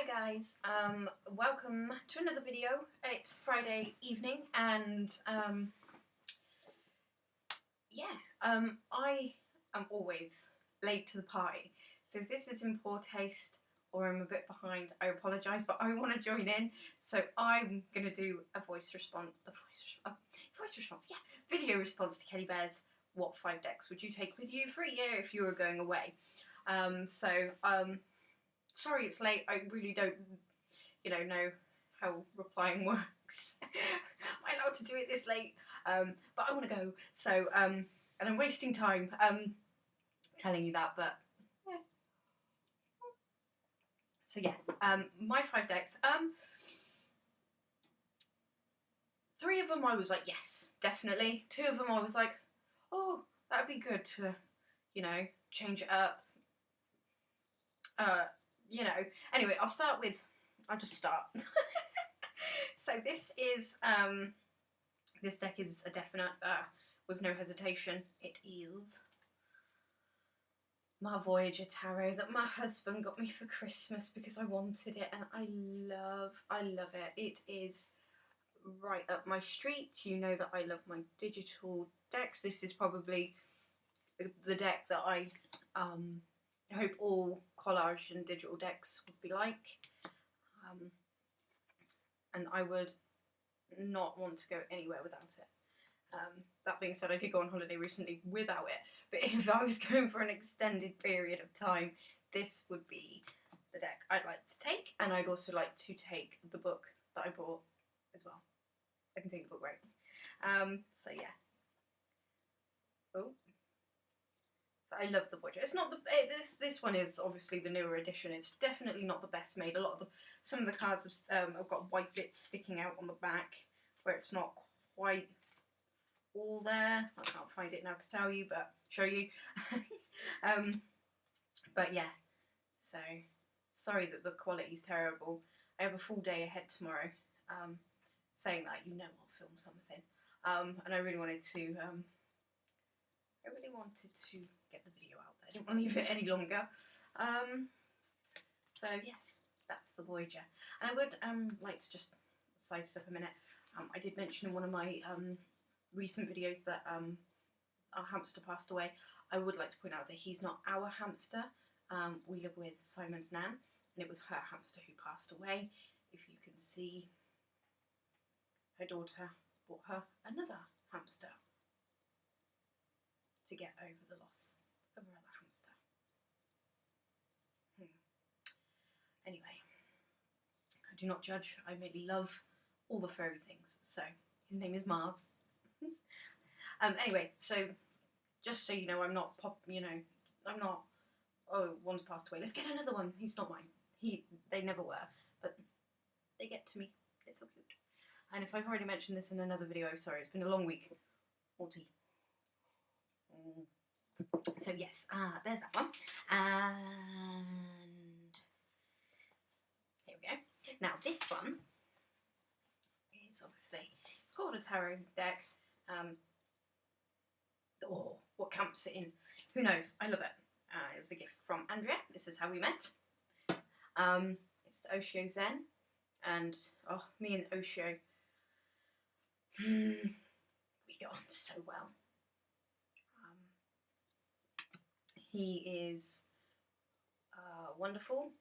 Hi guys, welcome to another video. It's Friday evening and I am always late to the party. So if this is in poor taste or I'm a bit behind, I apologise, but I want to join in. So I'm going to do a voice response, video response to Kelly Bear's What 5 decks would you take with you for a year if you were going away? Sorry it's late, I really don't, know how replying works. Am I allowed to do it this late? But I want to go, so, and I'm wasting time, telling you that, but, yeah. So yeah, my 5 decks, 3 of them I was like, yes, definitely. 2 of them I was like, oh, that'd be good to, change it up. Anyway, I'll just start. So this deck is a definite, was no hesitation. It is my Voyager Tarot that my husband got me for Christmas because I wanted it and I love it. It is right up my street. You know that I love my digital decks. This is probably the deck that I hope all collage and digital decks would be like, and I would not want to go anywhere without it. That being said, I did go on holiday recently without it, but if I was going for an extended period of time, this would be the deck I'd like to take, and I'd also like to take the book that I bought as well. I can take the book right. So yeah. Oh. I love the Voyager. It's not the this one is obviously the newer edition. It's definitely not the best made. Some of the cards have got white bits sticking out on the back where it's not quite all there. I can't find it now to tell you, but show you. But yeah, so sorry that the quality is terrible. I have a full day ahead tomorrow. Saying that, I'll film something, and I really wanted to. Get the video out there. I didn't want to leave it any longer. So yeah, that's the Voyager. And I would like to just sidestep a minute. I did mention in one of my recent videos that our hamster passed away. I would like to point out that he's not our hamster. We live with Simon's nan, and it was her hamster who passed away. If you can see, her daughter bought her another hamster to get over the loss of her other hamster. Anyway, I do not judge. I merely love all the furry things. So his name is Mars. Anyway, so just so you know, I'm not oh, one's passed away, let's get another one. He's not mine. They never were, but they get to me. They're so cute. And if I've already mentioned this in another video, I'm sorry. It's been a long week. More tea. So yes, there's that one, and here we go. Now this one is obviously, it's called a tarot deck. What camps it in? Who knows? I love it. It was a gift from Andrea. This is how we met. It's the Osho Zen, and me and Osho, we get on so well. He is wonderful.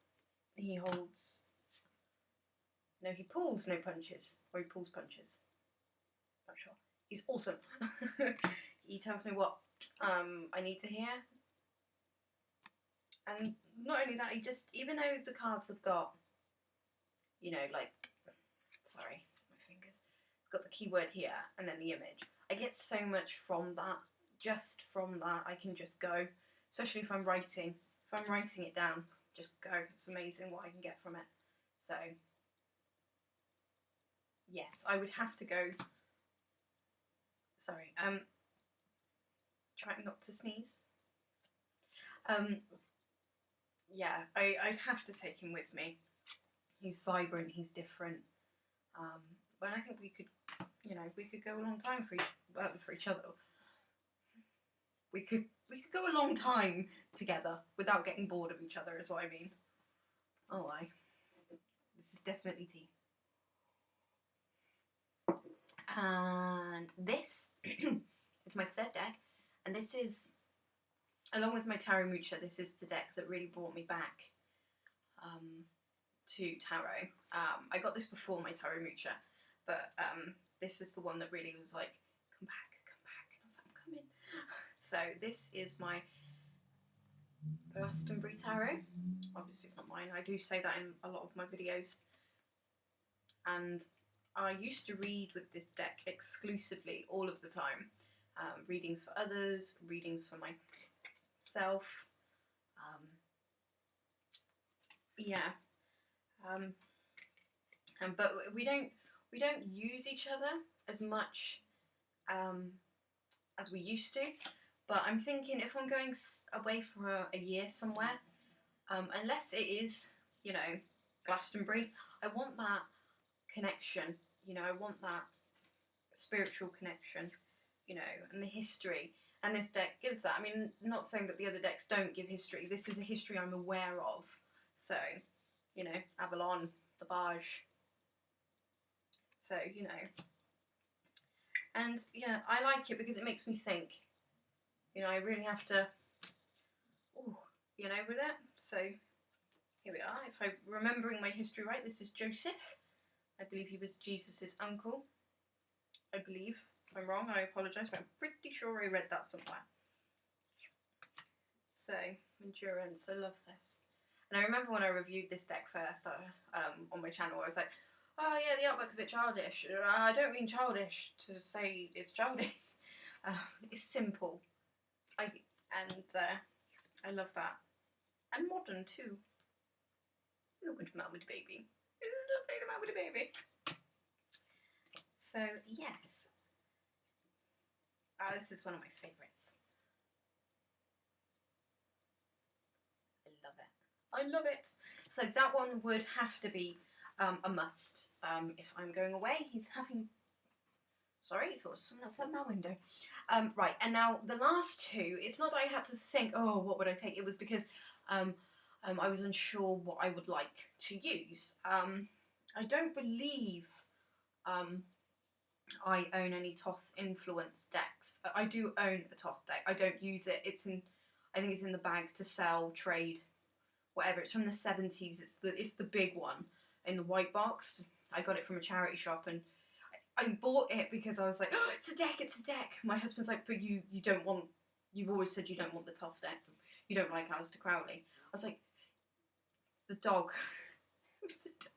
He pulls no punches, or he pulls punches. Not sure. He's awesome. He tells me what I need to hear. And not only that, even though the cards have got, sorry, my fingers, it's got the keyword here and then the image. I get so much from that. Just from that, I can just go. Especially if I'm writing. If I'm writing it down, just go. It's amazing what I can get from it. So, yes, I would have to go. Sorry, trying not to sneeze. Yeah, I'd have to take him with me. He's vibrant, he's different. But I think we could go a long time for each other. We could go a long time together without getting bored of each other, is what I mean. Oh, This is definitely tea. And this is my third deck, and this is, along with my Tarot Mucha, this is the deck that really brought me back to tarot. I got this before my Tarot Mucha, but this is the one that really was like, come back, and I was like, I'm coming. So this is my Glastonbury Tarot. Obviously it's not mine, I do say that in a lot of my videos. And I used to read with this deck exclusively all of the time. Readings for others, readings for myself. But we don't use each other as much as we used to. But I'm thinking if I'm going away for a year somewhere, unless it is, you know, Glastonbury, I want that connection, you know, I want that spiritual connection, you know, and the history. And this deck gives that. I mean, not saying that the other decks don't give history. This is a history I'm aware of. So, you know, Avalon, the Barge. So, you know. And, yeah, I like it because it makes me think. You know, I really have to, you know, with it. So, here we are. If I'm remembering my history right, this is Joseph. I believe he was Jesus' uncle. I believe. If I'm wrong, I apologise, but I'm pretty sure I read that somewhere. So, endurance, I love this. And I remember when I reviewed this deck first on my channel, I was like, oh yeah, the artwork's a bit childish. I don't mean childish to say it's childish. It's simple. I love that. And modern too. Look at man with a baby. Look at man with a baby. So, yes. This is one of my favourites. I love it. So that one would have to be a must if I'm going away. He's having... Sorry, I thought someone outside my window. Right, and now the last two, it's not that I had to think, oh, what would I take? It was because I was unsure what I would like to use. I don't believe I own any Thoth influence decks. I do own a Thoth deck. I don't use it. I think it's in the bag to sell, trade, whatever. It's from the 70s. It's the big one in the white box. I got it from a charity shop, and I bought it because I was like, oh, it's a deck, it's a deck. My husband's like, but you don't want, you've always said you don't want the Thoth deck. You don't like Aleister Crowley. I was like, the dog. It was the dog.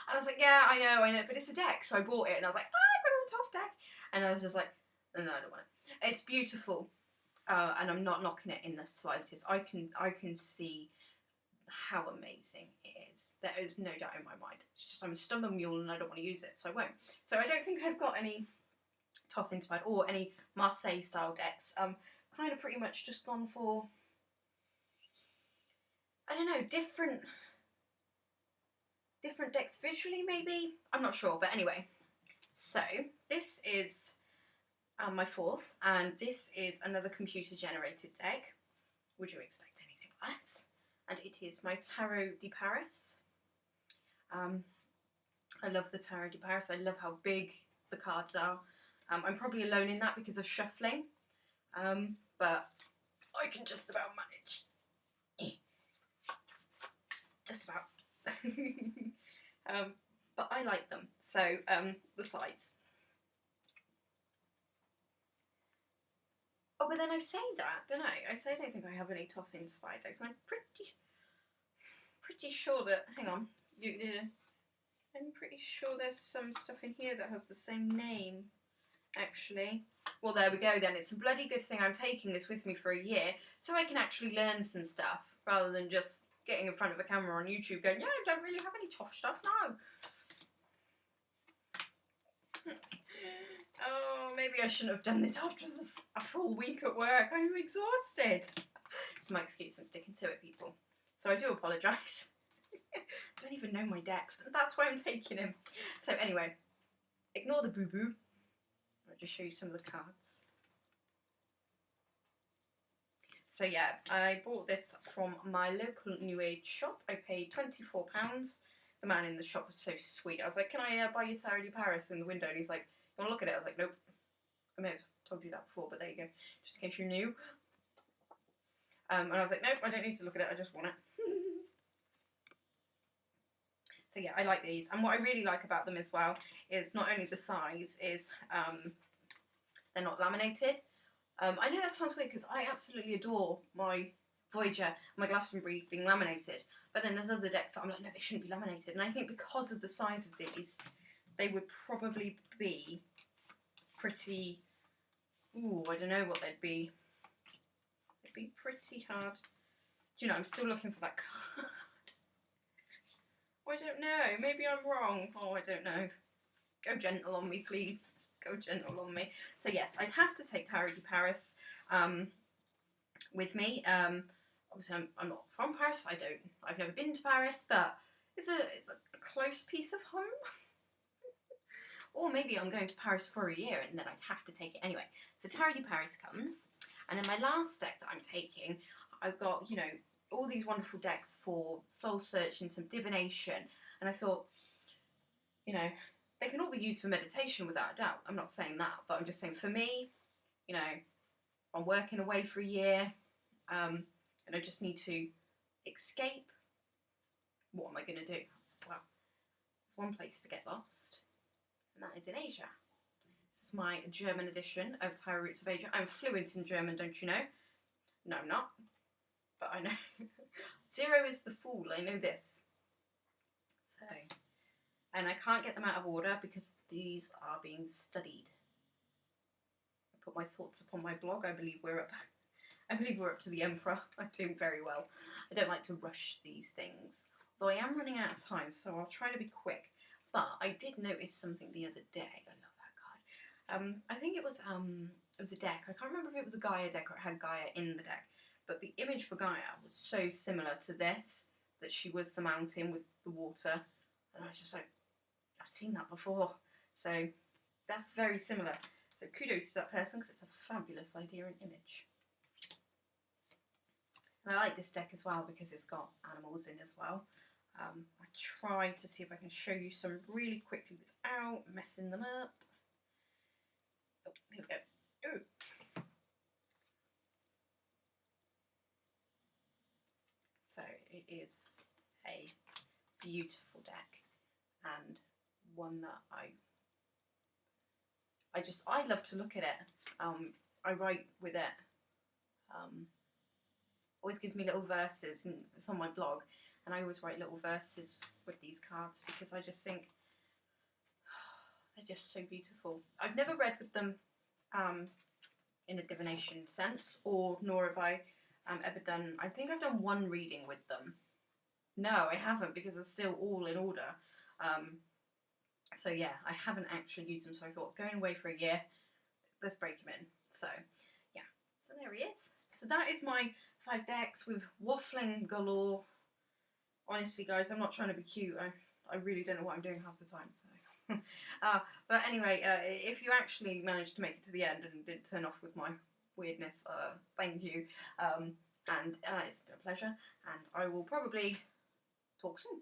And I was like, yeah, I know, but it's a deck. So I bought it, and I was like, I've got a Thoth deck. And I was just like, no, I don't want it. It's beautiful. And I'm not knocking it in the slightest. I can see how amazing it is. There is no doubt in my mind. It's just I'm a stubborn mule and I don't want to use it, so I won't. So I don't think I've got any Thoth inspired or any Marseille style decks. Kind of pretty much just gone for, I don't know, different decks visually maybe? I'm not sure, but anyway. So this is my fourth, and this is another computer generated deck. Would you expect anything less? And it is my Tarot de Paris. I love the Tarot de Paris. I love how big the cards are. I'm probably alone in that because of shuffling, but I can just about manage. Just about. But I like them. So the size. Oh, but then I say that, don't I? I say I don't think I have any Thoth inspired decks, and I'm pretty sure that. Hang on, I'm pretty sure there's some stuff in here that has the same name, actually. Well, there we go then. It's a bloody good thing I'm taking this with me for a year, so I can actually learn some stuff rather than just getting in front of a camera on YouTube going, yeah, I don't really have any Thoth stuff, no. Oh, maybe I shouldn't have done this after a full week at work. I'm exhausted. It's my excuse. I'm sticking to it, people. So I do apologise. I don't even know my decks, but that's why I'm taking him. So anyway, ignore the boo-boo. I'll just show you some of the cards. So yeah, I bought this from my local New Age shop. I paid £24. the man in the shop was so sweet. I was like, can I buy you Tarot de Paris in the window? And he's like, you want to look at it? I was like, nope. I may have told you that before, but there you go, just in case you're new. And I was like, nope, I don't need to look at it, I just want it. So yeah, I like these. And what I really like about them as well is not only the size, is they're not laminated. I know that sounds weird because I absolutely adore my Voyager, my Glastonbury being laminated, but then there's other decks that I'm like, no, they shouldn't be laminated. And I think because of the size of these, they would probably be pretty, ooh, I don't know what they'd be. They'd be pretty hard. Do you know, I'm still looking for that card. I don't know, maybe I'm wrong. Oh, I don't know. Go gentle on me, please. Go gentle on me. So yes, I'd have to take Tarot de Paris with me. Obviously, I'm not from Paris. I've never been to Paris, but it's a close piece of home. Or maybe I'm going to Paris for a year and then I'd have to take it anyway. So Tarot de Paris comes, and then my last deck that I'm taking, I've got, you know, all these wonderful decks for soul searching, some divination, and I thought, you know, they can all be used for meditation without a doubt. I'm not saying that, but I'm just saying for me, you know, I'm working away for a year, and I just need to escape. What am I going to do? Well, there's one place to get lost, and that is in Asia. This is my German edition of Tarot Roots of Asia. I'm fluent in German, don't you know? No, I'm not, but I know. Zero is the fool, I know this. So, and I can't get them out of order because these are being studied. I put my thoughts upon my blog. I believe we're up to the Emperor. I'm doing very well. I don't like to rush these things, though I am running out of time, so I'll try to be quick. But I did notice something the other day. I love that card. I think it was a deck. I can't remember if it was a Gaia deck or it had Gaia in the deck. But the image for Gaia was so similar to this, that she was the mountain with the water. And I was just like, I've seen that before. So that's very similar. So kudos to that person because it's a fabulous idea and image. And I like this deck as well because it's got animals in as well. I try to see if I can show you some really quickly without messing them up. Oh, here we go. Ooh. So it is a beautiful deck and one that I love to look at it. I write with it. Always gives me little verses, and it's on my blog, and I always write little verses with these cards because I just think they're just so beautiful. I've never read with them in a divination sense, nor have I ever done. I think I've done one reading with them. No, I haven't because they're still all in order. So yeah, I haven't actually used them. So I thought, going away for a year, let's break him in. So yeah, so there he is. So that is my 5 decks with waffling galore. Honestly, guys, I'm not trying to be cute. I really don't know what I'm doing half the time. So, but anyway, if you actually managed to make it to the end and didn't turn off with my weirdness, thank you. And it's been a pleasure. And I will probably talk soon.